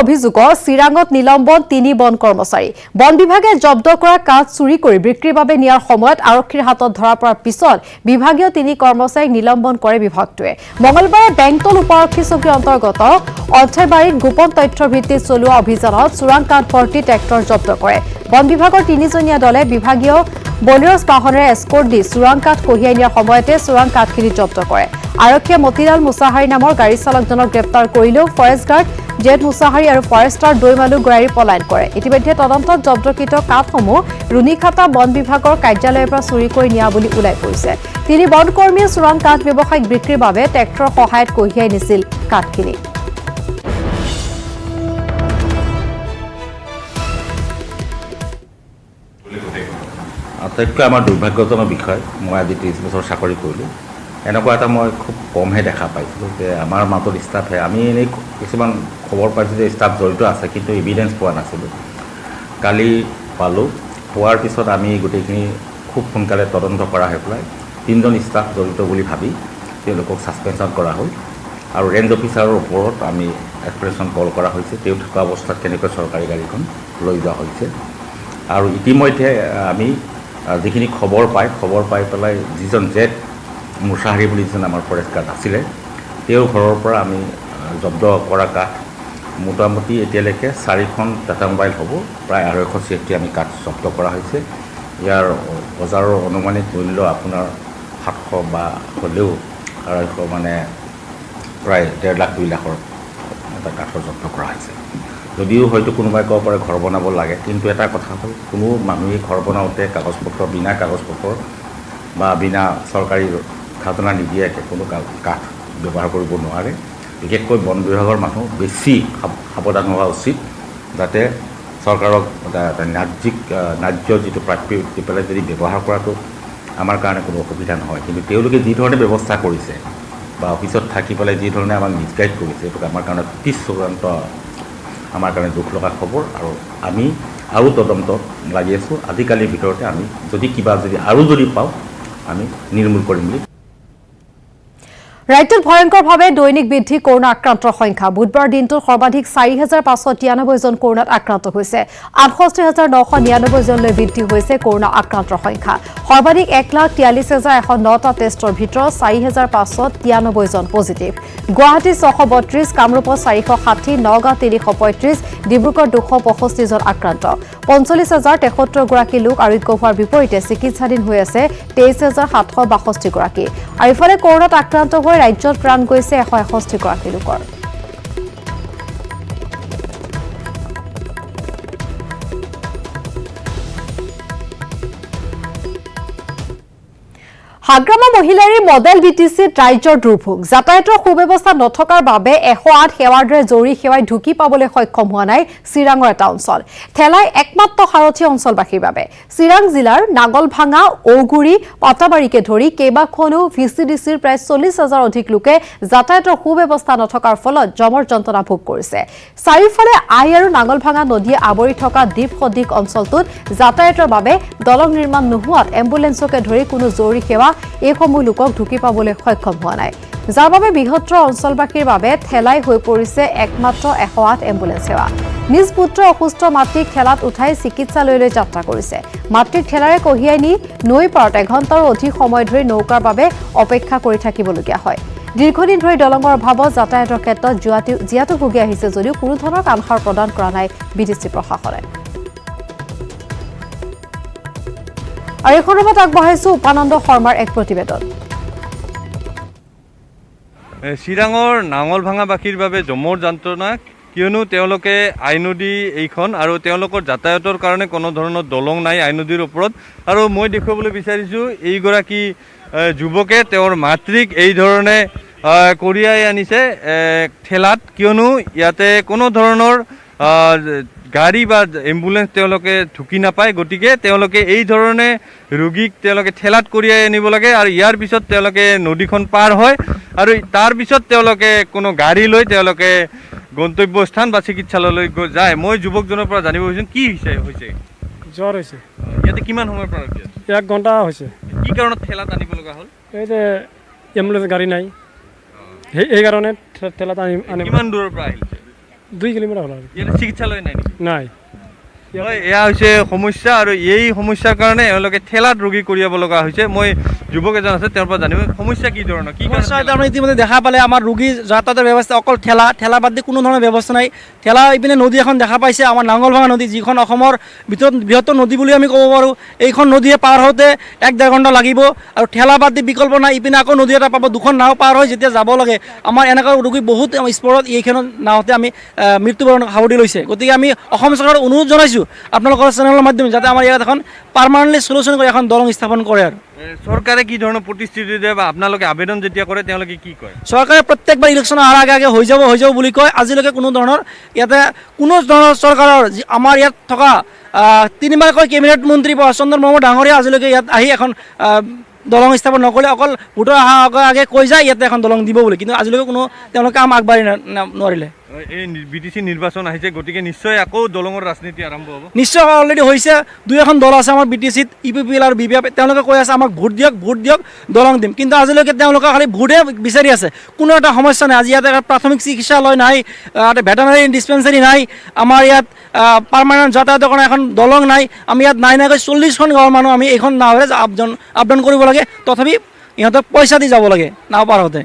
অভিযোগত চিৰাঙত নিলম্বন 3 বন কৰ্মচাৰী বন বিভাগে জব্দ কৰা কাঠ চুৰি কৰি বিক্ৰীৰ বাবে নিয়াৰ সময়ত আৰক্ষীৰ হাতত ধৰা পৰাৰ পিছত বিভাগীয় 3 কৰ্মচাৰীক নিলম্বন কৰে বিভাগটোৱে মঙলবাৰে বেংতল উপাৰক্ষী চকীৰ অন্তৰ্গত অৰ্থবাৰীত গোপন তথ্যৰ ভিত্তিত চলোৱা অভিযানত চোৰাং কাঠ ভৰ্তি ট্ৰেক্টৰ জব্দ কৰে বন বিভাগৰ 3জনীয়া দলে বিভাগীয় বলেৰছ বাহনেৰে এস্কৰ্ট দি চোৰাং কাঠ কঢ়িয়াই নিয়াৰ সময়তে চোৰাং কাঠখিনি জব্দ কৰে আৰক্ষীয়ে মতিলাল মুছাহাৰী নামৰ গাড়ী চালকজনক গ্ৰেপ্তাৰ কৰিলেও ফৰেষ্ট গাৰ্ড জেড মুছাহাৰী আৰু ফৰেষ্টাৰ দৈমালু গৰাৰী পলায়ন কৰে ইতিমধ্যে তদন্তত জব্দকৃত কাঠসমূহ ৰুণীখাতা বন বিভাগৰ কাৰ্যালয়ৰ পৰা চুৰি কৰি নিয়া বুলি ওলাই পৰিছে 3 বন কৰ্মীয়ে চোৰাং কাঠ ব্যৱসায়িক বিক্ৰীৰ বাবে ট্ৰেক্টৰৰ সহায়ত কঢ়িয়াই নিছিল কাঠখিনি আটাইতকৈ আমাৰ দুৰ্ভাগ্যজনক বিষয় মই আজি 30 বছৰ চাকৰি কৰিলোঁ এনেকুৱা এটা মই খুব কমহে দেখা পাইছিলোঁ যে আমাৰ মাজত ষ্টাফে আমি এনেই কিছুমান খবৰ পাইছোঁ যে ষ্টাফ জড়িত আছে কিন্তু এভিডেঞ্চ পোৱা নাছিলোঁ কালি পালোঁ পোৱাৰ পিছত আমি গোটেইখিনি খুব সোনকালে তদন্ত কৰা হৈ পেলাই 3জন ষ্টাফ জড়িত বুলি ভাবি তেওঁলোকক ছাছপেনশ্যন কৰা হ'ল আৰু ৰেঞ্জ অফিচাৰৰ ওপৰত আমি এক্সপ্ৰেছন কল কৰা হৈছে তেওঁ থকা অৱস্থাত কেনেকৈ চৰকাৰী গাড়ীখন লৈ যোৱা হৈছে আৰু ইতিমধ্যে আমি যিখিনি খবৰ পাই পেলাই যিজন জেড মুছাহাৰী বুলি যিজন আমাৰ ফৰেষ্ট গাৰ্ড আছিলে তেওঁৰ ঘৰৰ পৰা আমি জব্দ কৰা কাঠ মোটামুটি এতিয়ালৈকে 4খন টাটা মোবাইল হ'ব প্ৰায় 250 আমি কাঠ জব্দ কৰা হৈছে ইয়াৰ বজাৰৰ অনুমানিক মূল্য আপোনাৰ 700 বা হ'লেও 250 মানে প্ৰায় 1.5 লাখ 2 লাখৰ এটা কাঠৰ জব্দ কৰা হৈছে যদিও হয়তো কোনোবাই ক'ব পাৰে ঘৰ বনাব লাগে কিন্তু এটা কথা হ'ল কোনো মানুহে ঘৰ বনাওঁতে কাগজপত্ৰ বিনা কাগজপত্ৰ বা বিনা চৰকাৰী খাজনা নিদিয়াকৈ কোনো কাঠ ব্যৱহাৰ কৰিব নোৱাৰে বিশেষকৈ বন বিভাগৰ মানুহ বেছি সাৱধান হোৱা উচিত যাতে চৰকাৰক ন্যায্য যিটো প্ৰাপ্য দি পেলাই যদি ব্যৱহাৰ কৰাটো আমাৰ কাৰণে কোনো অসুবিধা নহয় কিন্তু তেওঁলোকে যি ধৰণে ব্যৱস্থা কৰিছে বা অফিচত থাকি পেলাই যি ধৰণে আমাক মিছগাইড কৰিছে এইটো আমাৰ কাৰণে অতি চূড়ান্ত আমাৰ কাৰণে দুখ লগা খবৰ আৰু আমি আৰু তদন্তত লাগি আছোঁ আজিকালিৰ ভিতৰতে আমি যদি আৰু যদি পাওঁ আমি নিৰ্মূল কৰিম বুলি ৰাজ্যত ভয়ংকৰভাৱে দৈনিক বৃদ্ধি কৰোনা আক্ৰান্তৰ সংখ্যা বুধবাৰ দিনটোত সৰ্বাধিক 4593 জন কৰোনাত আক্ৰান্ত হৈছে 68999 জনলৈ বৃদ্ধি হৈছে কৰোনা আক্ৰান্তৰ সংখ্যা সৰ্বাধিক 1,43,109টা টেষ্টৰ ভিতৰত 4593 জন পজিটিভ গুৱাহাটী 632 কামৰূপত 460 নগাঁও 335 ডিব্ৰুগড় 265 জন আক্ৰান্ত 45073 গৰাকী লোক আৰোগ্য হোৱাৰ বিপৰীতে চিকিৎসাধীন হৈ আছে 23762 গৰাকী আৰু ইফালে কৰোনাত আক্ৰান্ত হৈ ৰাজ্যত প্ৰাণ গৈছে 161 গৰাকী লোকৰ হাগ্ৰামা মহিলাৰী মডেল ডিটিচিত ৰাজ্যৰ দুৰ্ভোগ যাতায়াতৰ সুব্যৱস্থা নথকাৰ বাবে 108 সেৱাৰ দৰে জৰুৰী সেৱাই ঢুকি পাবলৈ সক্ষম হোৱা নাই চিৰাঙৰ এটা অঞ্চল ঠেলাই একমাত্ৰ সাৰথী অঞ্চলবাসীৰ বাবে চিৰাং জিলাৰ নাগলভাঙা ঔগুৰি পাটাবাৰীকে ধৰি কেইবাখনো ভিচিডিচিৰ প্ৰায় 40,000 অধিক লোকে যাতায়াতৰ সুব্যৱস্থা নথকাৰ ফলত জমৰ যন্ত্ৰণা ভোগ কৰিছে চাৰিওফালে আই আৰু নাগলভাঙা নদীয়ে আৱৰি থকা দ্বীপ সদৃশ অঞ্চলটোত যাতায়াতৰ বাবে দলং নিৰ্মাণ নোহোৱাত এম্বুলেন্সকে ধৰি কোনো জৰুৰী সেৱা এইসমূহ লোকক ঢুকি পাবলৈ সক্ষম হোৱা নাই যাৰ বাবে বৃহত্তৰ অঞ্চলবাসীৰ বাবে ঠেলাই হৈ পৰিছে একমাত্ৰ 108 এম্বুলেন্স সেৱা নিজ পুত্ৰ অসুস্থ মাতৃক ঠেলাত উঠাই চিকিৎসালয়লৈ যাত্ৰা কৰিছে মাতৃক ঠেলাৰে কঢ়িয়াই নি নৈ পাৰত এঘণ্টাৰো অধিক সময় ধৰি নৌকাৰ বাবে অপেক্ষা কৰি থাকিবলগীয়া হয় দীৰ্ঘদিন ধৰি দলঙৰ অভাৱত যাতায়াতৰ ক্ষেত্ৰত জিয়াটো ভুগি আহিছে যদিও কোনো ধৰণৰ কাণসাৰ প্ৰদান কৰা নাই বিডিচি প্ৰশাসনে আৰু এই খবৰত আগবঢ়াইছো উপানন্দ শৰ্মাৰ এক প্ৰতিবেদন চিৰাঙৰ নাঙলভাঙাবাসীৰ বাবে জমৰ যন্ত্ৰণা কিয়নো তেওঁলোকে আইনদী এইখন আৰু তেওঁলোকৰ যাতায়াতৰ কাৰণে কোনো ধৰণৰ দলং নাই আইনদীৰ ওপৰত আৰু মই দেখুৱাবলৈ বিচাৰিছোঁ এইগৰাকী যুৱকে তেওঁৰ মাতৃক এই ধৰণে কঢ়িয়াই আনিছে ঠেলাত কিয়নো ইয়াতে কোনো ধৰণৰ গাড়ী বা এম্বুলেন্স তেওঁলোকে ঢুকি নাপায় গতিকে তেওঁলোকে এই ধৰণে ৰোগীক তেওঁলোকে ঠেলাত কঢ়িয়াই আনিব লাগে আৰু ইয়াৰ পিছত তেওঁলোকে নদীখন পাৰ হয় আৰু তাৰ পিছত তেওঁলোকে কোনো গাড়ী লৈ তেওঁলোকে গন্তব্যস্থান বা চিকিৎসালয়লৈ যায় মই যুৱকজনৰ পৰা জানিব বিচাৰিছোঁ কি হৈছে জ্বৰ হৈছে ইয়াতে কিমান সময়ৰ পৰা 1 ঘণ্টা হৈছে কি কাৰণত ঠেলাত আনিব লগা হ'ল এই যে এম্বুলেন্স গাড়ী নাই এই কাৰণে ঠেলাত আনি কিমান দূৰৰ পৰা আহিছে 2 কিলোমিটাৰ হ'ল আৰু ইয়াতে চিকিৎসালয় নাই নেকি? নাই হয়, এয়া হৈছে সমস্যা আৰু এই সমস্যাৰ কাৰণে এওঁলোকে ঠেলাত ৰোগী কঢ়িয়াব লগা হৈছে। মই যুৱক এজন আছে, তেওঁৰ পৰা জানিব সমস্যা কি ধৰণৰ, কি সমস্যা কাৰণে এটা আপুনি ইতিমধ্যে দেখা পালে আমাৰ ৰোগী যাতায়াতৰ ব্যৱস্থা অকল ঠেলা বাদ দি কোনো ধৰণৰ ব্যৱস্থা নাই। ঠেলা ইপিনে নদী এখন দেখা পাইছে, আমাৰ নাঙলভাঙা নদী, যিখন অসমৰ ভিতৰত বৃহত্তৰ নদী বুলি আমি ক'ব পাৰোঁ। এইখন নদীয়ে পাৰ হওঁতে 1-1.5 ঘণ্টা লাগিব আৰু ঠেলা বাদ দি বিকল্প নাই। ইপিনে আকৌ নদী এটা পাব, 2খন নাও পাৰ হৈ যেতিয়া যাব লাগে, আমাৰ এনেকুৱা ৰোগী বহুত স্পটত এইখনত নাওতে আমি মৃত্যুবৰণ সাৱটি লৈছে। গতিকে আমি অসম চৰকাৰক অনুৰোধ জনাইছোঁ আপোনালোকৰ চেনেলৰ মাধ্যমে যাতে আমাৰ ইয়াত এখন পাৰ্মানেণ্টলি চলিউশ্যন কৰি এখন দলং স্থাপন কৰে। আৰু চৰকাৰে কি ধৰণৰ প্ৰতিশ্ৰুতি দিয়ে বা আপোনালোকে আবেদন যেতিয়া কৰে তেওঁলোকে কি কয়? চৰকাৰে প্ৰত্যেকবাৰ ইলেকশ্যন অহাৰ আগে হৈ যাব বুলি কয়। আজিলৈকে কোনো ধৰণৰ ইয়াতে কোনো ধৰণৰ চৰকাৰৰ আমাৰ ইয়াত থকা 3বাৰকৈ কেবিনেট মন্ত্ৰী চন্দ্ৰ মোহাম্মদ ডাঙৰীয়া আজিলৈকে ইয়াত আহি এখন দলং স্থাপন নকৰিলে, অকল ভোটৰ অহাৰ আগে কৈ যায় ইয়াতে এখন দলং দিব বুলি, কিন্তু আজিলৈকে কোনো তেওঁলোকে কাম আগবাঢ়ি নোৱাৰিলে। এই BTC নিৰ্বাচন আহিছে, গতিকে নিশ্চয় আকৌ দলঙৰ ৰাজনীতি আৰম্ভ হ'ব। নিশ্চয় অলৰেডি হৈছে। 2-এখন দল আছে আমাৰ BTCত, EPPL আৰু BPF, তেওঁলোকে কৈ আছে আমাক ভোট দিয়ক দলং দিম, কিন্তু আজিলৈকে তেওঁলোকে খালি ভোটহে বিচাৰি আছে, কোনো এটা সমস্যা নাই। আজি ইয়াতে প্ৰাথমিক চিকিৎসালয় নাই, ভেটেনাৰী ডিছপেঞ্চাৰী নাই, আমাৰ ইয়াত পাৰ্মানেণ্ট যাতায়াতৰ কাৰণে এখন দলং নাই। আমি ইয়াত নাই 40খন গাঁৱৰ মানুহ আমি এইখন নাৱেৰে আপ ডাউন কৰিব লাগে, তথাপি ইহঁতক পইচা দি যাব লাগে নাও পাৰ হওঁতে।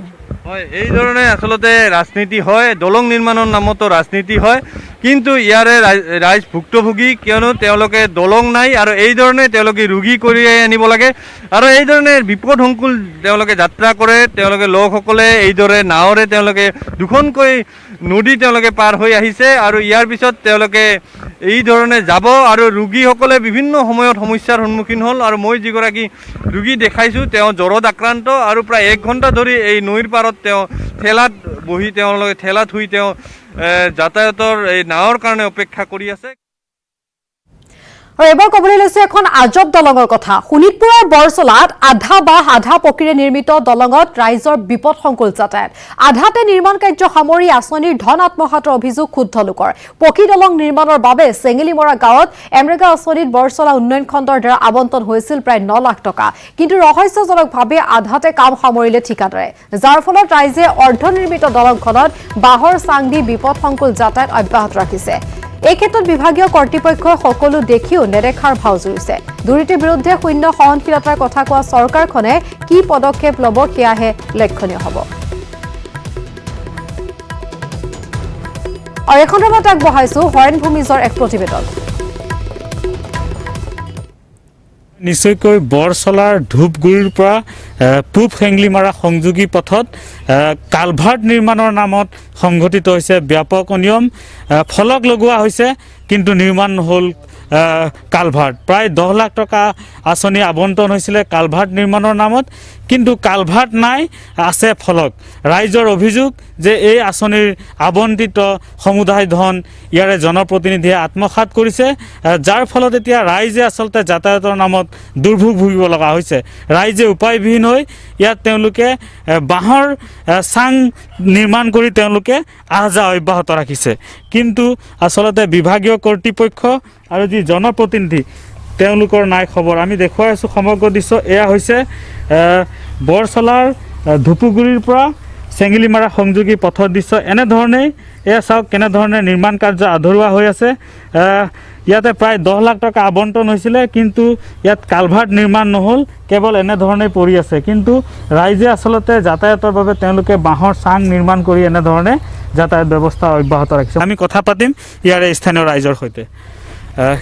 হয়, এই ধৰণে আচলতে ৰাজনীতি হয়, দলং নিৰ্মাণৰ নামতো ৰাজনীতি হয়, কিন্তু ইয়াৰে ৰাইজ ভুক্তভোগী, কিয়নো তেওঁলোকে দলং নাই আৰু এই ধৰণে তেওঁলোকে ৰোগী কঢ়িয়াই আনিব লাগে আৰু এই ধৰণে বিপদসংকুল তেওঁলোকে যাত্ৰা কৰে। তেওঁলোকে লোকসকলে এইদৰে নাৱেৰে তেওঁলোকে 2খনকৈ নদী তেওঁলোকে পাৰ হৈ আহিছে আৰু ইয়াৰ পিছত তেওঁলোকে এই ধৰণে যাব আৰু ৰোগীসকলে বিভিন্ন সময়ত সমস্যাৰ সন্মুখীন হ'ল। আৰু মই যিগৰাকী ৰোগী দেখাইছোঁ, তেওঁ জ্বৰত আক্ৰান্ত আৰু প্ৰায় 1 ঘণ্টা ধৰি এই নৈৰ পাৰত তেওঁ ঠেলাত বহি তেওঁলোকে ঠেলাত শুই তেওঁ যাতায়াতৰ এই নাৱৰ কাৰণে অপেক্ষা কৰি আছে। আৰু এবাৰ ক'বলৈ লৈছোঁ এখন আজব দলঙৰ কথা। শোণিতপুৰৰ বৰচলাত আধা বাঁহ আধা পকীৰে নিৰ্মিত দলঙত ৰাইজৰ বিপদসংকুল যাতায়াত। আধাতে নিৰ্মাণ কাৰ্য সামৰি আঁচনিৰ ধন আত্মসাতৰ অভিযোগ ক্ষুব্ধ লোকৰ। পকী দলং নিৰ্মাণৰ বাবে চেঙেলিমৰা গাঁৱত এমৰেগা আঁচনিত বৰচলা উন্নয়ন খণ্ডৰ দ্বাৰা আবণ্টন হৈছিল প্ৰায় 9 লাখ টকা, কিন্তু ৰহস্যজনকভাৱে আধাতে কাম সামৰিলে ঠিকাদাৰে, যাৰ ফলত ৰাইজে অৰ্ধনিৰ্মিত দলংখনত বাঁহৰ চাং দি বিপদসংকুল যাতায়াত অব্যাহত ৰাখিছে। এই ক্ষেত্ৰত বিভাগীয় কৰ্তৃপক্ষই সকলো দেখিও নেদেখাৰ ভাও জুৰিছে। দুৰ্নীতিৰ বিৰুদ্ধে শূন্য সহনশীলতাৰ কথা কোৱা চৰকাৰখনে কি পদক্ষেপ ল'ব সেয়াহে লক্ষণীয় হ'ব। আৰু এখন সময়ত আগবঢ়াইছোঁ হৰেণ ভূমিজৰ এক প্ৰতিবেদন। নিশ্চয়কৈ বৰচলাৰ ধূপগুৰিৰ পৰা পূব হেংলিমাৰা সংযোগী পথত কালভাৰ্ট নিৰ্মাণৰ নামত সংঘটিত হৈছে ব্যাপক অনিয়ম। ফলক লগোৱা হৈছে কিন্তু নিৰ্মাণ হ'ল কালভাৰ্ট। প্ৰায় 10 লাখ টকা আঁচনি আবণ্টন হৈছিলে কালভাৰ্ট নিৰ্মাণৰ নামত, কিন্তু কালভাৰ্ট নাই, আছে ফলক। ৰাইজৰ অভিযোগ যে এই আঁচনিৰ আবণ্টিত সমুদায় ধন ইয়াৰে জনপ্ৰতিনিধিয়ে আত্মসাৎ কৰিছে, যাৰ ফলত এতিয়া ৰাইজে আচলতে যাতায়াতৰ নামত দুৰ্ভোগ ভুগিব লগা হৈছে। ৰাইজে উপায়বিহীন হৈ ইয়াত তেওঁলোকে বাঁহৰ চাং নিৰ্মাণ কৰি তেওঁলোকে আহ যাহ অব্যাহত ৰাখিছে, কিন্তু আচলতে বিভাগীয় কৰ্তৃপক্ষ আৰু যি জনপ্ৰতিনিধি তেওঁলোকৰ নাই খবৰ। আমি দেখুৱাই আছোঁ সমগ্ৰ দৃশ্য। এয়া হৈছে বৰচলাৰ ধুপুগুৰিৰ পৰা চেঙেলিমাৰা সংযোগী পথৰ দৃশ্য। এনেধৰণেই এয়া চাওক কেনেধৰণে নিৰ্মাণ কাৰ্য আধৰুৱা হৈ আছে। ইয়াতে প্ৰায় 10 লাখ টকা আবণ্টন হৈছিলে, কিন্তু ইয়াত কালভাৰ্ট নিৰ্মাণ নহ'ল, কেৱল এনেধৰণেই পৰি আছে। কিন্তু ৰাইজে আচলতে যাতায়াতৰ বাবে তেওঁলোকে বাঁহৰ চাং নিৰ্মাণ কৰি এনেধৰণে যাতায়াত ব্যৱস্থা অব্যাহত ৰাখিছে। আমি কথা পাতিম ইয়াৰে স্থানীয় ৰাইজৰ সৈতে।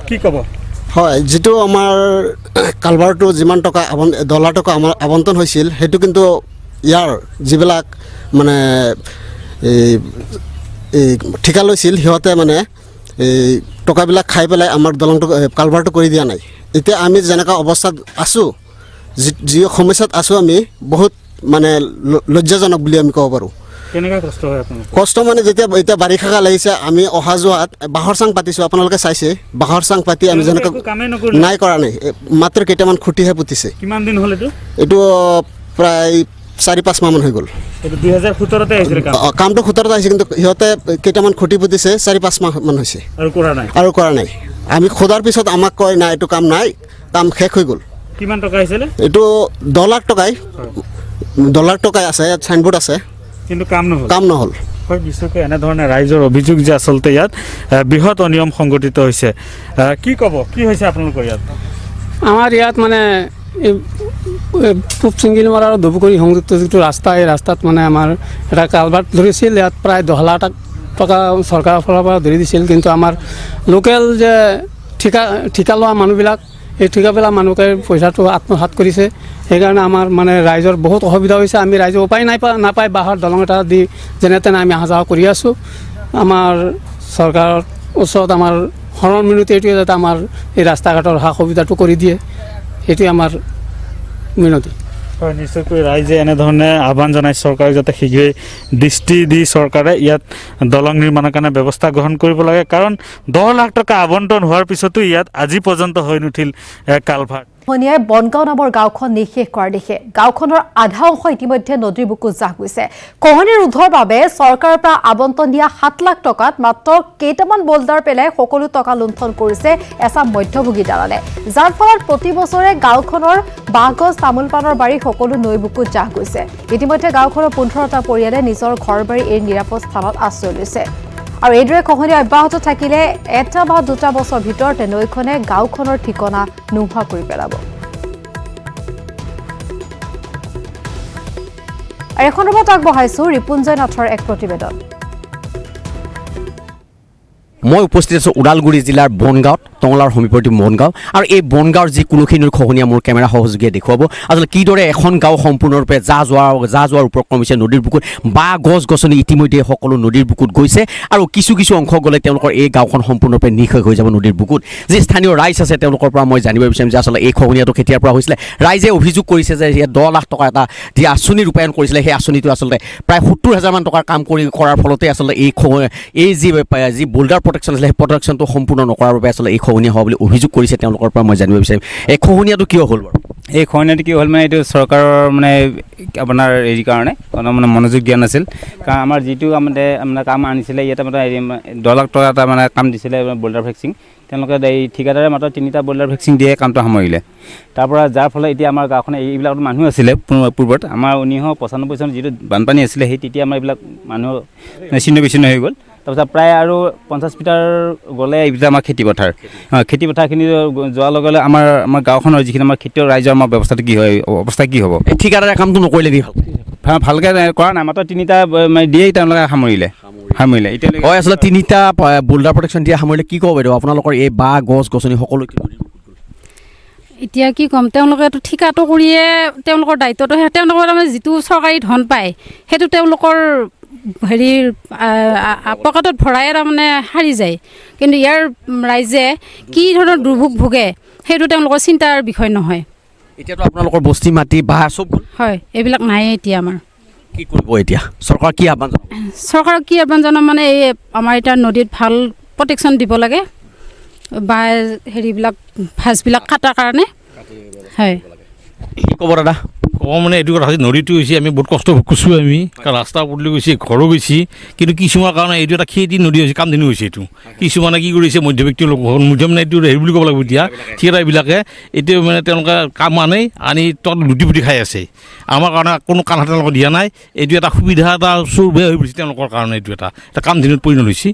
কি ক'ব? হয়, যিটো আমাৰ কালভাৰটো যিমান টকা $10 লাখ টকা আমাৰ আবণ্টন হৈছিল, সেইটো কিন্তু ইয়াৰ যিবিলাক মানে এই ঠিকা লৈছিল সিহঁতে মানে এই টকাবিলাক খাই পেলাই আমাৰ দলংটো কালভাৰটো কৰি দিয়া নাই। এতিয়া আমি যেনেকুৱা অৱস্থাত আছোঁ, যি সমস্যাত আছোঁ, আমি বহুত মানে লজ্জাজনক বুলি আমি ক'ব পাৰোঁ। কেনেকুৱা কষ্ট হয় আপোনাৰ? কষ্ট মানে যেতিয়া এতিয়া বাৰিষা কাল আহিছে, আমি অহা যোৱাত বাঁহৰ চাং পাতিছোঁ, আপোনালোকে চাইছে বাঁহৰ চাং পাতি আমি যেনেকৈ নাই কৰা নাই, মাত্ৰ কেইটামান খুঁটিহে পুতিছে। কিমান দিন হ'ল এইটো? এইটো প্ৰায় 4-5 মাহমান হৈ গ'ল। 2017তে আহিছিলে কামটো 17ত আহিছে, কিন্তু সিহঁতে কেইটামান খুঁটি পুতিছে 4-5 মাহমান হৈছে আৰু কৰা নাই। আমি সোধাৰ পিছত আমাক কয় নাই, এইটো কাম নাই, কাম শেষ হৈ গ'ল। কিমান টকা আহিছিলে? এইটো 10 লাখ টকাই আছে, ইয়াত চাইনবোৰ্ড আছে, কিন্তু কাম নহ'ল। হয় নিশ্চয়কৈ এনেধৰণে ৰাইজৰ অভিযোগ যে আচলতে ইয়াত বৃহৎ অনিয়ম সংঘটিত হৈছে কি ক'ব কি হৈছে আপোনালোকৰ ইয়াত আমাৰ ইয়াত মানে এই পূব চিংগিলমাৰা আৰু ধুবুৰী সংযুক্ত যিটো ৰাস্তা এই ৰাস্তাত মানে আমাৰ এটা কালভাৰ্ট ধৰিছিল ইয়াত প্ৰায় 10 লাখ টকা চৰকাৰৰ ফালৰ পৰা ধৰি দিছিল কিন্তু আমাৰ লোকেল যে ঠিকা লোৱা মানুহবিলাক এই ঠিকাবিলাক মানুহকে পইচাটো আত্মসাৎ কৰিছে সেইকাৰণে আমাৰ মানে ৰাইজৰ বহুত অসুবিধা হৈছে আমি ৰাইজৰ উপায় নাপায় বাঁহৰ দলং এটা দি যেনে তেনে আমি অহা যোৱা কৰি আছোঁ আমাৰ চৰকাৰৰ ওচৰত আমাৰ শৰণ মিনতি এইটোৱে যাতে আমাৰ এই ৰাস্তা ঘাটৰ সা সুবিধাটো কৰি দিয়ে সেইটোৱে আমাৰ মিনতি হয় নিশ্চয়কৈ ৰাইজে এনেধৰণে আহ্বান জনাই চৰকাৰক যাতে শীঘ্ৰেই দৃষ্টি দি চৰকাৰে ইয়াত দলং নিৰ্মাণৰ কাৰণে ব্যৱস্থা গ্ৰহণ কৰিব লাগে কাৰণ 10 লাখ টকা আবণ্টন হোৱাৰ পিছতো ইয়াত আজি পৰ্যন্ত হৈ নুঠিল কালভাৰ্ট খহনীয়াই বনগাঁও নামৰ গাঁওখন নিঃশেষ কৰাৰ দিশে গাঁওখনৰ আধা অংশ ইতিমধ্যে নদীৰ বুকুত জাহ গৈছে খহনী ৰোধৰ বাবে চৰকাৰৰ পৰা আবণ্টন দিয়া 7 লাখ টকাত মাত্ৰ কেইটামান বোল্ডাৰ পেলাই সকলো টকা লুণ্ঠন কৰিছে এচাম মধ্যভোগী দালালে যাৰ ফলত প্ৰতি বছৰে গাঁওখনৰ বাঁহগছ তামোল পাণৰ বাৰী সকলো নৈ বুকুত জাহ গৈছে ইতিমধ্যে গাঁওখনৰ 15টা পৰিয়ালে নিজৰ ঘৰ বাৰী এই নিৰাপদ স্থানত আশ্ৰয় লৈছে আৰু এইদৰে খহনীয়া অব্যাহত থাকিলে 1 বা 2 বছৰ ভিতৰতে নৈখনে গাঁওখনৰ ঠিকনা নোহোৱা কৰি পেলাব আৰু এখন ৰূপত আগবঢ়াইছো ৰিপুঞ্জয় নাথৰ এক প্ৰতিবেদন মই উপস্থিত আছোঁ ওদালগুৰি জিলাৰ বনগাঁৱত টংলাৰ সমীপৱৰ্তী বনগাঁও আৰু এই বনগাঁৱৰ যি কুলুখিনীৰ খহনীয়া মোৰ কেমেৰা সহযোগীয়ে দেখুৱাব আচলতে কিদৰে এখন গাঁও সম্পূৰ্ণৰূপে যা যোৱাৰ উপক্ৰম হৈছে নদীৰ বুকুত বা গছ গছনি ইতিমধ্যে সকলো নদীৰ বুকুত গৈছে আৰু কিছু অংশ গ'লে তেওঁলোকৰ এই গাঁওখন সম্পূৰ্ণৰূপে নিঃশেষ হৈ যাব নদীৰ বুকুত যি স্থানীয় ৰাইজ আছে তেওঁলোকৰ পৰা মই জানিব বিচাৰিম যে আচলতে এই খহনীয়াটো কেতিয়াৰ পৰা হৈছিলে ৰাইজে অভিযোগ কৰিছে যে ইয়াত 10 লাখ টকা এটা যি আঁচনি ৰূপায়ণ কৰিছিলে সেই আঁচনিটো আচলতে প্ৰায় 70,000 মান টকাৰ কাম কৰাৰ ফলতে আচলতে এই যি বোল্ডাৰ প্ৰটেকশ্যন আছিলে সেই প্ৰটেকশ্যনটো সম্পূৰ্ণ নকৰাৰ বাবে আচলতে এই খহনীয়া হোৱা বুলি অভিযোগ কৰিছে তেওঁলোকৰ পৰা মই জানিব বিচাৰিম এই খহনীয়াটো কিয় হ'ল বাৰু এই খহনীয়াটো কি হ'ল মানে এইটো চৰকাৰৰ মানে আপোনাৰ হেৰি কাৰণে মানে মনোযোগ দিয়া নাছিল কাৰণ আমাৰ যিটো মানে কাম আনিছিলে ইয়াতে মানে 10 লাখ টকা এটা মানে কাম দিছিলে বোল্ডাৰ ভেক্সিং তেওঁলোকে এই ঠিকাদাৰে মাত্ৰ 3টা বোল্ডাৰ ভেক্সিং দিয়ে কামটো সামৰিলে তাৰ পৰা যাৰ ফলত এতিয়া আমাৰ গাঁওখনে এইবিলাক মানুহ আছিলে পূৰ্বত আমাৰ 1995 চনত যিটো বানপানী আছিলে সেই তেতিয়া আমাৰ এইবিলাক মানুহ ছিন্ন বিচ্ছিন্ন হৈ গ'ল তাৰপিছত প্ৰায় আৰু 50 মিটাৰ গ'লে এইবিলাক আমাৰ খেতি পথাৰখিনি যোৱাৰ লগে লগে আমাৰ গাঁওখনৰ যিখিনি আমাৰ খেতিয়ক ৰাইজৰ আমাৰ ব্যৱস্থাটো কি হয় অৱস্থা কি হ'ব ঠিকাদাৰে কামটো নকৰিলে কি হ'ল ভালকৈ কৰা নাই মাত্ৰ 3টা দিয়েই তেওঁলোকে সামৰিলে এতিয়ালৈকে হয় আচলতে 3টা বোল্ডাৰ প্ৰটেকশ্যন দিয়া সামৰিলে কি ক'ব বাইদেউ আপোনালোকৰ এই বাঁহ গছ গছনি সকলো এতিয়া কি ক'ম তেওঁলোকেতো ঠিকাটো কৰিয়ে তেওঁলোকৰ দায়িত্বটো তেওঁলোকৰ তাৰমানে যিটো চৰকাৰী ধন পায় সেইটো তেওঁলোকৰ হেৰিৰ পকেটত ভৰাই তাৰমানে সাৰি যায় কিন্তু ইয়াৰ ৰাইজে কি ধৰণৰ দুৰ্ভোগ ভোগে সেইটো তেওঁলোকৰ চিন্তাৰ বিষয় নহয় এতিয়াতো আপোনালোকৰ বস্তি মাটি বাঁহ চব হয় এইবিলাক নাই এতিয়া আমাৰ কি কৰিব এতিয়া চৰকাৰক কি আহ্বান জনাম মানে এই আমাৰ এতিয়া নদীত ভাল প্ৰটেকশ্যন দিব লাগে বা হেৰিবিলাক ভাঁজবিলাক কাটাৰ কাৰণে হয় কি ক'ব দাদা ক'ব মানে এইটো কথা নদীটো হৈছে আমি বহুত কষ্ট ভোগ কৰিছোঁ আমি কাৰণ ৰাস্তা পদূলি গৈছে ঘৰো গৈছে কিন্তু কিছুমানৰ কাৰণে এইটো এটা খেতি নদী হৈছে কামধেনু হৈছে এইটো কিছুমানে কি কৰিছে মধ্যবৰ্তী লোক মানে এইটো হেৰি বুলি ক'ব লাগিব এতিয়া ঠিকাদাৰবিলাকে এতিয়া মানে তেওঁলোকে কাম আনি তত লুটি খাই আছে আমাৰ কাৰণে কোনো কাণ হাতে তেওঁলোকক দিয়া নাই এইটো এটা সুবিধা এটা চোৰ বেয়া হৈ পৰিছে তেওঁলোকৰ কাৰণে এইটো এটা কামধেনুত পৰিণত হৈছে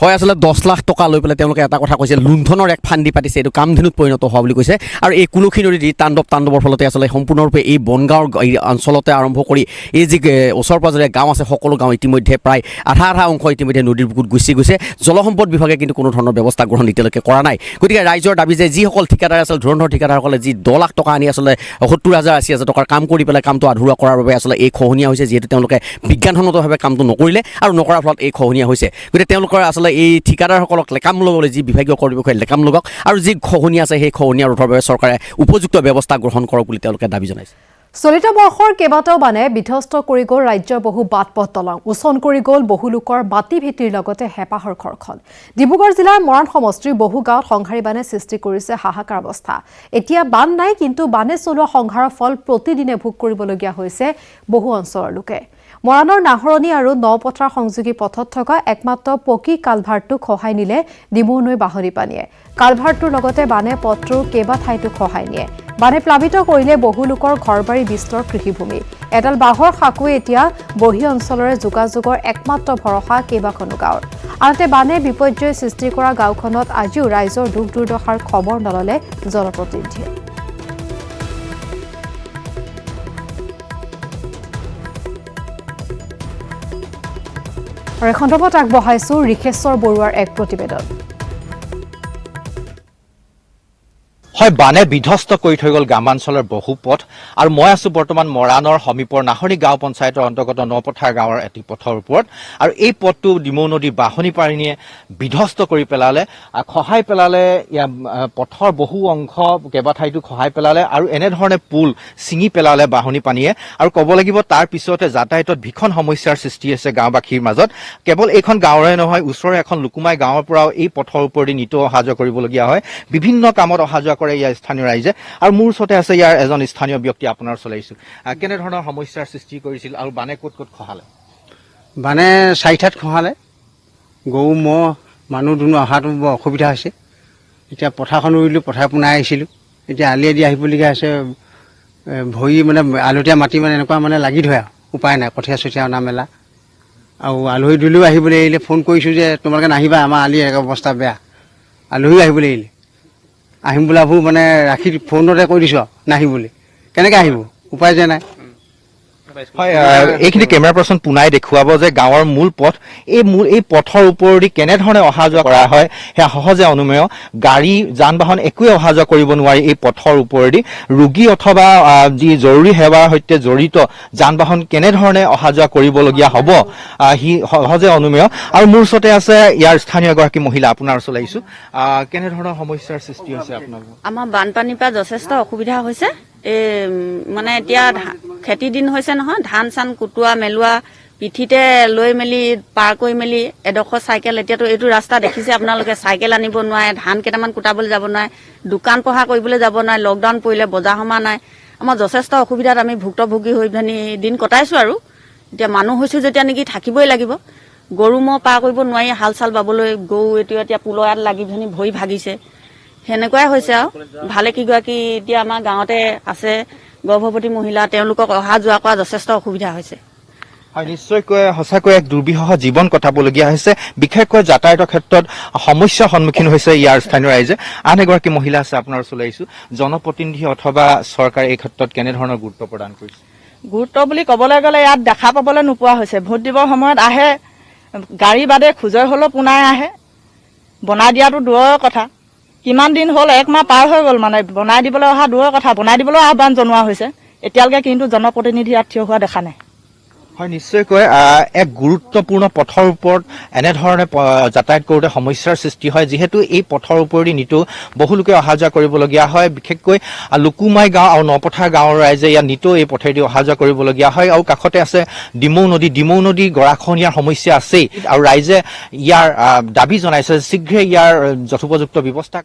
হয় আচলতে 10 লাখ টকা লৈ পেলাই তেওঁলোকে এটা কথা কৈছে লুণ্ঠনৰ এক ফান্দি পাতিছে এইটো কামধেনুত পৰিণত হোৱা বুলি কৈছে আৰু এই কুলুখী নদীৰ তাণ্ডৱৰ ফলতে আচলতে সম্পূৰ্ণৰূপে এই বনগাঁৱৰ এই অঞ্চলতে আৰম্ভ কৰি এই যি ওচৰ পাজৰে গাঁও আছে সকলো গাঁও ইতিমধ্যে প্ৰায় আধা অংশ ইতিমধ্যে নদীৰ বুকুত গুচি গৈছে জলসম্পদ বিভাগে কিন্তু কোনো ধৰণৰ ব্যৱস্থা গ্ৰহণ এতিয়ালৈকে কৰা নাই গতিকে ৰাইজৰ দাবী যে যিসকল ঠিকাদাৰ আছিল ধুৰন্ধৰ ঠিকাদাৰসকলে যি 10 লাখ টকা আনি আচলতে 70,000-80,000 টকাৰ কাম কৰি পেলাই কামটো আধৰুৱা কৰাৰ বাবে আচলতে এই খহনীয়া হৈছে যিহেতু তেওঁলোকে বিজ্ঞানসন্মতভাৱে কামটো নকৰিলে আৰু নকৰাৰ ফলত এই খহনীয়া হৈছে গতিকে তেওঁলোকৰ আচলতে এই ঠিকাদাৰসকলক লেকাম লগাবলৈ যি বিভাগীয় কৰ্তৃপক্ষই লেকাম লগাওক আৰু যি খহনীয়া আছে সেই খহনীয়া ৰোধৰ বাবে চৰকাৰে উপযুক্ত ব্যৱস্থা গ্ৰহণ কৰক বুলি তেওঁলোকে দাবী জনাইছে চলিত বৰ্ষৰ কেইবাটাও বানে বিধ্বস্ত কৰি গ'ল ৰাজ্যৰ বহু বাট-পথ দলং উচন কৰি গ'ল বহু লোকৰ মাটি ভিটিৰ লগতে হেঁপাহৰ ঘৰখন ডিব্ৰুগড় জিলাৰ মৰাণ সমষ্টিৰ বহু গাঁৱত সংহাৰী বানে সৃষ্টি কৰিছে হাহাকাৰ অৱস্থা এতিয়া বান নাই কিন্তু বানে চলোৱা সংহাৰৰ ফল প্ৰতিদিনে ভোগ কৰিবলগীয়া হৈছে বহু অঞ্চলৰ লোকে মৰাণৰ নাহৰণি আৰু নপথাৰ সংযোগী পথত থকা একমাত্ৰ পকী কালভাৰটো খহাই নিলে ডিমৌ নৈ বাহনী পানীয়ে কালভাৰটোৰ লগতে বানে পথটোৰ কেইবা ঠাইতো খহাই নিয়ে বানে প্লাবিত কৰিলে বহু লোকৰ ঘৰবাৰী বিস্তৰ কৃষিভূমি এডাল বাঁহৰ সাঁকোৱে এতিয়া বহি অঞ্চলৰে যোগাযোগৰ একমাত্ৰ ভৰসা কেইবাখনো গাঁৱৰ আনহাতে বানে বিপৰ্যয় সৃষ্টি কৰা গাঁওখনত আজিও ৰাইজৰ দুখ দুৰ্দশাৰ খবৰ নললে জনপ্ৰতিনিধিয়ে আৰু এই সন্দৰ্ভত আগবঢ়াইছো ৰিখেশ্বৰ বৰুৱাৰ এক প্ৰতিবেদন হয় বানে বিধ্বস্ত কৰি থৈ গ'ল গ্ৰামাঞ্চলৰ বহু পথ আৰু মই আছো বৰ্তমান মৰাণৰ সমীপৰ নাহৰী গাঁও পঞ্চায়তৰ অন্তৰ্গত নপথাৰ গাঁৱৰ এটি পথৰ ওপৰত আৰু এই পথটো ডিমৌ নদী বাঢ়নী পানীয়ে বিধ্বস্ত কৰি পেলালে খহাই পেলালে পথৰ বহু অংশ কেইবাঠাইতো খহাই পেলালে আৰু এনেধৰণে পুল ছিঙি পেলালে বাঢ়নী পানীয়ে আৰু ক'ব লাগিব তাৰ পিছতে যাতায়াতত ভীষণ সমস্যাৰ সৃষ্টি হৈছে গাঁওবাসীৰ মাজত কেৱল এইখন গাঁৱৰে নহয় ওচৰৰ এখন লুকুমাই গাঁৱৰ পৰাও এই পথৰ ওপৰেদি নিতৌ অহা যোৱা কৰিবলগীয়া হয় বিভিন্ন কামত অহা যোৱা ইয়াৰ স্থানীয় ৰাইজে আৰু মোৰ ওচৰতে আছে ইয়াৰ এজন স্থানীয় ব্যক্তি আপোনাৰ চলাইছো কেনেধৰণৰ সমস্যাৰ সৃষ্টি কৰিছিল আৰু বানে ক'ত ক'ত খহালে বানে চাৰিঠাত খহালে গৰু ম'হ মানুহ দুনো অহাটো বৰ অসুবিধা হৈছে এতিয়া পথাৰখন ৰুইলোঁ পথাৰ পোনাই আহিছিলোঁ এতিয়া আলিয়েদি আহিবলগীয়া হৈছে ভৰি মানে আলতীয়া মাটি মানে এনেকুৱা মানে লাগি ধৰে উপায় নাই কঠীয়া চঠীয়া অনা মেলা আৰু আলহী দুলৈও আহিবলৈ আহিলে ফোন কৰিছোঁ যে তোমালোকে নাহিবা আমাৰ আলি এক অৱস্থা বেয়া আলহীও আহিবলৈ আহিলে আহিম বোলাবোৰ মানে ৰাখি ফোনতে কৈ দিছোঁ নাহিবলৈ কেনেকৈ আহিব উপায় যে নাই হয় এইখিনি কেমেৰা পাৰ্চন পুনাই দেখুৱাব যে গাঁৱৰ মূল পথ এই পথৰ ওপৰেদি কেনেধৰণে অহা যোৱা কৰা হয় সেয়া সহজে অনুমেয় গাড়ী যান বাহন একোৱে অহা যোৱা কৰিব নোৱাৰি এই পথৰ ওপৰেদি ৰোগী অথবা যি জৰুৰী সেৱাৰ সৈতে জড়িত যান বাহন কেনেধৰণে অহা যোৱা কৰিবলগীয়া হ'ব সি সহজে অনুমেয় আৰু মোৰ ওচৰতে আছে ইয়াৰ স্থানীয় এগৰাকী মহিলা আপোনাৰ ওচৰলৈ আহিছোঁ কেনেধৰণৰ সমস্যাৰ সৃষ্টি হৈছে আপোনালোকৰ আমাৰ বানপানীৰ পৰা যথেষ্ট অসুবিধা হৈছে মানে এতিয়া খেতি দিন হৈছে নহয় ধান চান কুটোৱা মেলোৱা পিঠিতে লৈ মেলি পাৰ কৰি মেলি এডোখৰ চাইকেল এতিয়াতো এইটো ৰাস্তা দেখিছে আপোনালোকে চাইকেল আনিব নোৱাৰে ধান কেইটামান কুটাবলৈ যাব নোৱাৰে দোকান পোহাৰ কৰিবলৈ যাব নোৱাৰে লকডাউন পৰিলে বজাৰ সমাৰ নাই আমাৰ যথেষ্ট অসুবিধাত আমি ভুক্তভোগী হৈ পিনি দিন কটাইছোঁ আৰু এতিয়া মানুহ হৈছোঁ যেতিয়া নেকি থাকিবই লাগিব গৰু ম'হ পাৰ কৰিব নোৱাৰি হাল চাল বাবলৈ গৰু এতিয়া পুলৰ ইয়াত লাগি পিনি ভৰি ভাগিছে সেনেকুৱাই হৈছে আৰু ভালে কেইগৰাকী এতিয়া আমাৰ গাঁৱতে আছে গৰ্ভৱতী মহিলা তেওঁলোকক অহা যোৱা কৰা যথেষ্ট অসুবিধা হৈছে হয় নিশ্চয়কৈ সঁচাকৈ এক দুৰ্বিষহ জীৱন কটাবলগীয়া হৈছে বিশেষকৈ যাতায়াতৰ ক্ষেত্ৰত সমস্যাৰ সন্মুখীন হৈছে ইয়াৰ স্থানীয় ৰাইজে আন এগৰাকী মহিলা আছে আপোনাৰ ওচৰলৈ আহিছোঁ জনপ্ৰতিনিধি অথবা চৰকাৰে এই ক্ষেত্ৰত কেনেধৰণৰ গুৰুত্ব প্ৰদান কৰিছে গুৰুত্ব বুলি ক'বলৈ গ'লে ইয়াত দেখা পাবলৈ নোপোৱা হৈছে ভোট দিবৰ সময়ত আহে গাড়ী বাদে খোজৰ হ'লেও পোনাই আহে বনাই দিয়াটো দূৰৰ কথা কিমান দিন হ'ল এক মাহ পাৰ হৈ গ'ল মানে বনাই দিবলৈ অহা দূৰৰ কথা বনাই দিবলৈ আহ্বান জনোৱা হৈছে এতিয়ালৈকে কিন্তু জনপ্ৰতিনিধি ইয়াত থিয় হোৱা দেখা নাই হয় নিশ্চয়কৈ এক গুৰুত্বপূৰ্ণ পথৰ ওপৰত এনেধৰণে যাতায়াত কৰোঁতে সমস্যাৰ সৃষ্টি হয় যিহেতু এই পথৰ ওপৰেদি নিতৌ বহু লোকে অহা যোৱা কৰিবলগীয়া হয় বিশেষকৈ লুকুমাই গাঁও আৰু নপথাৰ গাঁৱৰ ৰাইজে ইয়াত নিতৌ এই পথেদি অহা যোৱা কৰিবলগীয়া হয় আৰু কাষতে আছে ডিমৌ নদী গৰাখহনীয়াৰ সমস্যা আছেই আৰু ৰাইজে ইয়াৰ দাবী জনাইছে শীঘ্ৰে ইয়াৰ যথোপযুক্ত ব্যৱস্থা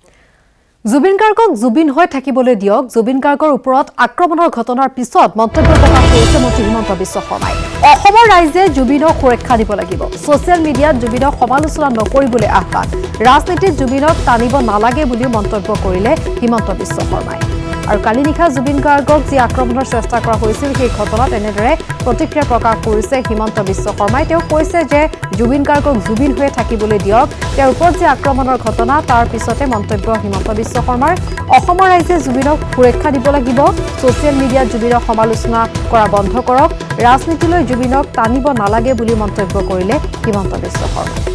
জুবিন গাৰ্গক জুবিন হৈ থাকিবলৈ দিয়ক জুবিন গাৰ্গৰ ওপৰত আক্ৰমণৰ ঘটনাৰ পিছত মন্তব্য প্ৰকাশ কৰিছে মন্ত্ৰী হিমন্ত বিশ্ব শৰ্মাই অসমৰ ৰাইজে জুবিনক সুৰক্ষা দিব লাগিব ছ'চিয়েল মিডিয়াত জুবিনক সমালোচনা নকৰিবলৈ আহ্বান ৰাজনীতিত জুবিনক টানিব নালাগে বুলিও মন্তব্য কৰিলে হিমন্ত বিশ্ব শৰ্মাই আৰু কালি নিশা জুবিন গাৰ্গক যি আক্ৰমণৰ চেষ্টা কৰা হৈছিল সেই ঘটনাত এনেদৰে প্ৰতিক্ৰিয়া প্ৰকাশ কৰিছে হিমন্ত বিশ্ব শৰ্মাই তেওঁ কৈছে যে জুবিন গাৰ্গক জুবিন হৈ থাকিবলৈ দিয়ক তেওঁৰ ওপৰত যি আক্ৰমণৰ ঘটনা তাৰ পিছতে মন্তব্য হিমন্ত বিশ্ব শৰ্মাৰ অসমৰ ৰাইজে জুবিনক সুৰক্ষা দিব লাগিব ছ'চিয়েল মিডিয়াত জুবিনক সমালোচনা কৰা বন্ধ কৰক ৰাজনীতিলৈ জুবিনক টানিব নালাগে বুলি মন্তব্য কৰিলে হিমন্ত বিশ্ব শৰ্মাই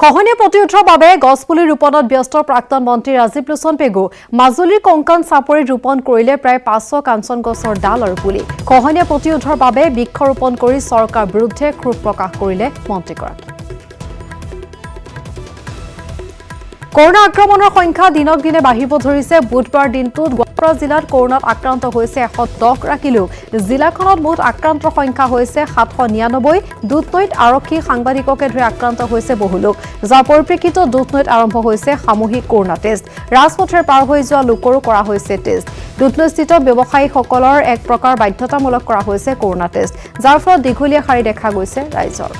খহনীয়া প্ৰতিৰোধৰ বাবে গছপুলি ৰোপণত ব্যস্ত প্ৰাক্তন মন্ত্ৰী ৰাজীৱ লোচন পেগু মাজুলীৰ কংকন চাপৰিত ৰোপণ কৰিলে প্ৰায় 500 কাঞ্চন গছৰ ডাল আৰু পুলি খহনীয়া প্ৰতিৰোধৰ বাবে বৃক্ষ ৰোপণ কৰি চৰকাৰ বিৰুদ্ধে ক্ষোভ প্ৰকাশ কৰিলে মন্ত্ৰীগৰাকী কৰোনা আক্ৰমণৰ সংখ্যা দিনক দিনে বাঢ়িব ধৰিছে বুধবাৰ দিনটোত গোৱালপাৰা জিলাত কৰোনাত আক্ৰান্ত হৈছে 110গৰাকী লোক জিলাখনত মুঠ আক্ৰান্তৰ সংখ্যা হৈছে 799 দুধনৈত আৰক্ষী সাংবাদিককে ধৰি আক্ৰান্ত হৈছে বহু লোক যাৰ পৰিপ্ৰেক্ষিতত দুধনৈত আৰম্ভ হৈছে সামূহিক কৰোনা টেষ্ট ৰাজপথেৰে পাৰ হৈ যোৱা লোকৰো কৰা হৈছে টেষ্ট দুধনৈস্থিত ব্যৱসায়ীসকলৰ এক প্ৰকাৰ বাধ্যতামূলক কৰা হৈছে কৰোনা টেষ্ট যাৰ ফলত দীঘলীয়া শাৰী দেখা গৈছে ৰাইজৰ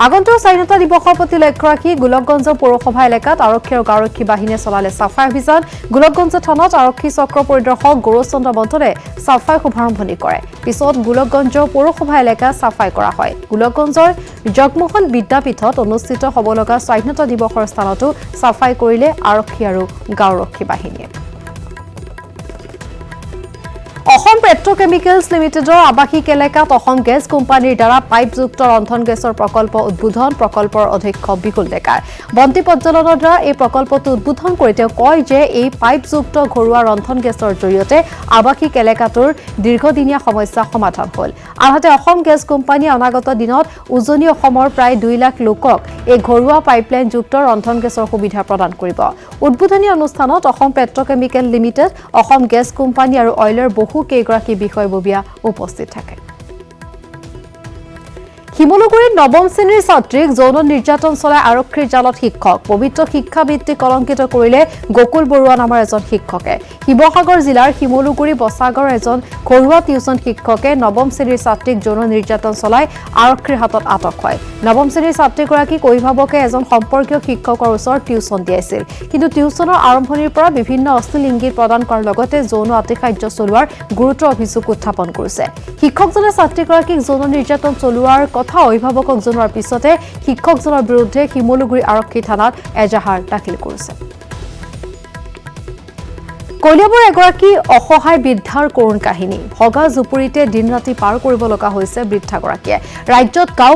আগন্তুক স্বাধীনতা দিৱসৰ প্ৰতি লক্ষ্য ৰাখি গোলকগঞ্জ পৌৰসভা এলেকাত আৰক্ষী আৰু আৰক্ষী বাহিনীয়ে চলালে চাফাই অভিযান গোলকগঞ্জ থানাত আৰক্ষী চক্ৰ পৰিদৰ্শক গৌৰচন্দ্ৰ বন্তনে চাফাই শুভাৰম্ভণি কৰে পিছত গোলকগঞ্জ পৌৰসভা এলেকা চাফাই কৰা হয় গোলকগঞ্জৰ জগমোহন বিদ্যাপীঠত অনুষ্ঠিত হ'ব লগা স্বাধীনতা দিৱসৰ স্থানতো চাফাই কৰিলে আৰক্ষী আৰু গাঁওৰক্ষী বাহিনীয়ে অসম পেট্ৰকেমিকেলছ লিমিটেডৰ আৱাসিক এলেকাত অসম গেছ কোম্পানীৰ দ্বাৰা পাইপযুক্ত ৰন্ধন গেছৰ প্ৰকল্প উদ্বোধন প্ৰকল্পৰ অধ্যক্ষ বিকুল ডেকাৰ বন্তি প্ৰজ্বলনৰ দ্বাৰা এই প্ৰকল্পটো উদ্বোধন কৰি তেওঁ কয় যে এই পাইপযুক্ত ঘৰুৱা ৰন্ধন গেছৰ জৰিয়তে আৱাসিক এলেকাটোৰ দীৰ্ঘদিনীয়া সমস্যা সমাধান হ'ল আনহাতে অসম গেছ কোম্পানীয়ে অনাগত দিনত উজনি অসমৰ প্ৰায় 2 লাখ লোকক এই ঘৰুৱা পাইপলাইনযুক্ত ৰন্ধন গেছৰ সুবিধা প্ৰদান কৰিব উদ্বোধনী অনুষ্ঠানত Assam petrochemical limited Assam gas company আৰু অইলৰ বহু কেইগৰাকী বিষয়ববীয়া উপস্থিত থাকে শিমলুগুৰিত নৱম শ্ৰেণীৰ ছাত্ৰীক যৌন নিৰ্যাতন চলাই আৰক্ষীৰ জালত শিক্ষক পবিত্ৰ শিক্ষাবৃত্তি কলংকিত কৰিলে গকুল বৰুৱা নামৰ এজন শিক্ষকে শিৱসাগৰ জিলাৰ শিমলুগুৰি বসাগৰ এজন ঘৰুৱা টিউচন শিক্ষকে নৱম শ্ৰেণীৰ ছাত্ৰীক যৌন নিৰ্যাতন চলাই আৰক্ষীৰ হাতত আটক হয় নৱম শ্ৰেণীৰ ছাত্ৰীগৰাকীক অভিভাৱকে এজন সম্পৰ্কীয় শিক্ষকৰ ওচৰত টিউচন দিছিল কিন্তু টিউচনৰ আৰম্ভণিৰ পৰা বিভিন্ন অশ্লীল ইংগিত প্ৰদান কৰাৰ লগতে যৌন অত্যাচাৰ চলোৱাৰ গুৰুতৰ অভিযোগ উত্থাপন কৰিছে শিক্ষকজনে ছাত্ৰীগৰাকীক যৌন নিৰ্যাতন চলোৱাৰ কথা অভিভাৱকক জনোৱাৰ পিছতে শিক্ষকজনৰ বিৰুদ্ধে শিমলুগুৰি আৰক্ষী থানাত এজাহাৰ দাখিল কৰিছে কলিয়াবৰ এগৰাকী অসহায় বৃদ্ধাৰ কৰুণ কাহিনী ভগা জুপুৰিতে দিন ৰাতি পাৰ কৰিব লগা হৈছে বৃদ্ধাগৰাকীয়ে ৰাজ্যত গাঁও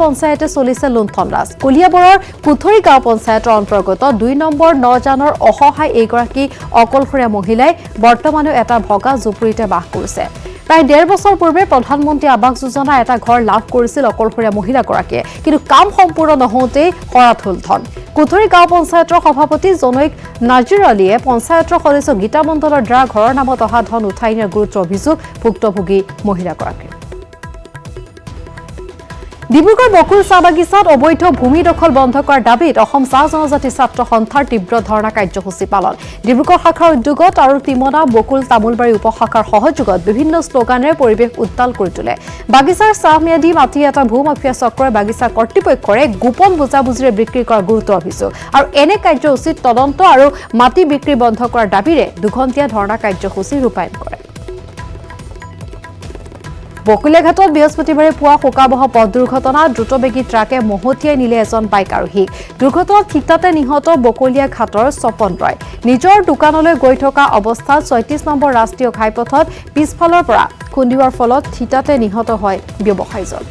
পঞ্চায়তে চলিছে লুণ্ঠন ৰাজ কলিয়াবৰৰ পুথৰি গাঁও পঞ্চায়তৰ অন্তৰ্গত 2 নম্বৰ নজানৰ অসহায় এইগৰাকী অকলশৰীয়া মহিলাই বৰ্তমানেও এটা ভগা জুপুৰিতে বাস কৰিছে প্ৰায় 1.5 বছৰ পূৰ্বে প্ৰধানমন্ত্ৰী আৱাস যোজনা এটা ঘৰ লাভ কৰিছিল অকলশৰীয়া মহিলাগৰাকীয়ে কিন্তু কাম সম্পূৰ্ণ নহওঁতেই হৰাত হ'ল ধন কুথৰি গাঁও পঞ্চায়তৰ সভাপতি জনৈক নাজিৰ আলীয়ে পঞ্চায়তৰ সদস্য গীতা মণ্ডলৰ দ্বাৰা ঘৰৰ নামত অহা ধন উঠাই নিয়াৰ গুৰুতৰ অভিযোগ ভুক্তভোগী মহিলাগৰাকীৰ ডিব্ৰুগড় বকুল চাহ বাগিচাত অবৈধ ভূমি দখল বন্ধ কৰাৰ দাবীত অসম চাহ জনজাতি ছাত্ৰ সন্থাৰ তীব্ৰ ধৰ্ণা কাৰ্যসূচী পালন ডিব্ৰুগড় শাখাৰ উদ্যোগত আৰু তিমনা বকুল তামুলবাৰী উপশাখাৰ সহযোগত বিভিন্ন শ্লোগানেৰে পৰিৱেশ উত্তাল কৰি তোলে বাগিচাৰ চাহ ম্যাদী মাটি এটা ভূমাফিয়া চক্ৰই বাগিচা কৰ্তৃপক্ষৰে গোপন বুজাবুজিৰে বিক্ৰী কৰাৰ গুৰুতৰ অভিযোগ আৰু এনে কাৰ্যসূচীত তদন্ত আৰু মাটি বিক্ৰী বন্ধ কৰাৰ দাবীৰে দুঘণ্টীয়া ধৰ্ণা কাৰ্যসূচী ৰূপায়ণ কৰে বকুলীয়াঘাটত বৃহস্পতিবাৰে পুৱা শোকাবহ পথ দুৰ্ঘটনাত দ্ৰুতবেগী ট্ৰাকে মহতিয়াই নিলে এজন বাইক আৰোহীক দুৰ্ঘটনাত থিতাতে নিহত বকুলীয়াঘাটৰ স্বপন ৰয় নিজৰ দোকানলৈ গৈ থকা অৱস্থাত ৩৬ নম্বৰ ৰাষ্ট্ৰীয় ঘাইপথত পিছফালৰ পৰা খুন্দিওৱাৰ ফলত থিতাতে নিহত হয় ব্যৱসায়ীজন